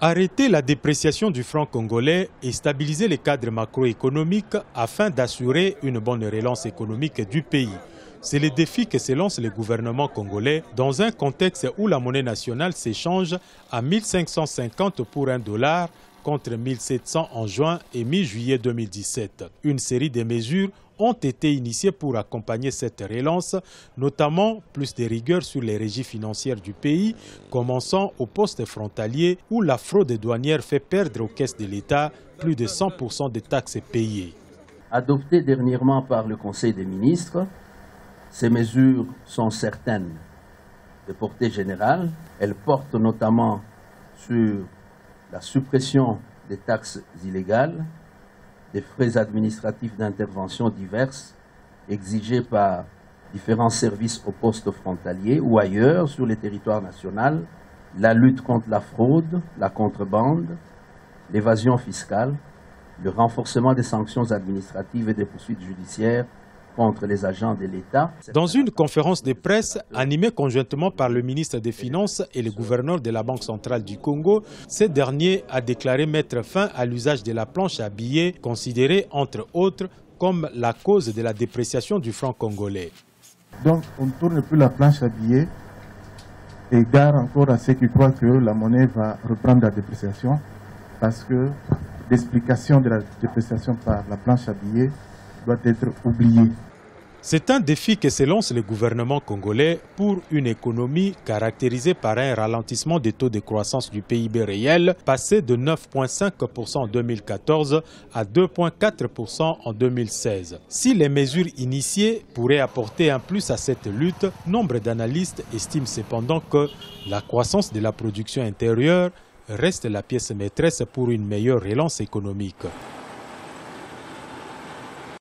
Arrêter la dépréciation du franc congolais et stabiliser les cadres macroéconomiques afin d'assurer une bonne relance économique du pays. C'est le défi que se lance le gouvernement congolais dans un contexte où la monnaie nationale s'échange à 1550 pour $1 contre 1700 en juin et mi-juillet 2017. Une série de mesures ont été initiées pour accompagner cette relance, notamment plus de rigueur sur les régies financières du pays, commençant au poste frontalier où la fraude douanière fait perdre aux caisses de l'État plus de 100% des taxes payées. Adoptées dernièrement par le Conseil des ministres, ces mesures sont certaines de portée générale. Elles portent notamment sur la suppression des taxes illégales, des frais administratifs d'intervention diverses exigés par différents services aux postes frontaliers ou ailleurs sur le territoire national, la lutte contre la fraude, la contrebande, l'évasion fiscale, le renforcement des sanctions administratives et des poursuites judiciaires contre les agents de l'État. Dans une conférence de presse animée conjointement par le ministre des Finances et le gouverneur de la Banque centrale du Congo, ce dernier a déclaré mettre fin à l'usage de la planche à billets, considérée entre autres comme la cause de la dépréciation du franc congolais. Donc on ne tourne plus la planche à billets et gare encore à ceux qui croient que la monnaie va reprendre la dépréciation parce que l'explication de la dépréciation par la planche à billets doit être oublié. C'est un défi que se lance le gouvernement congolais pour une économie caractérisée par un ralentissement des taux de croissance du PIB réel, passé de 9,5% en 2014 à 2,4% en 2016. Si les mesures initiées pourraient apporter un plus à cette lutte, nombre d'analystes estiment cependant que la croissance de la production intérieure reste la pièce maîtresse pour une meilleure relance économique.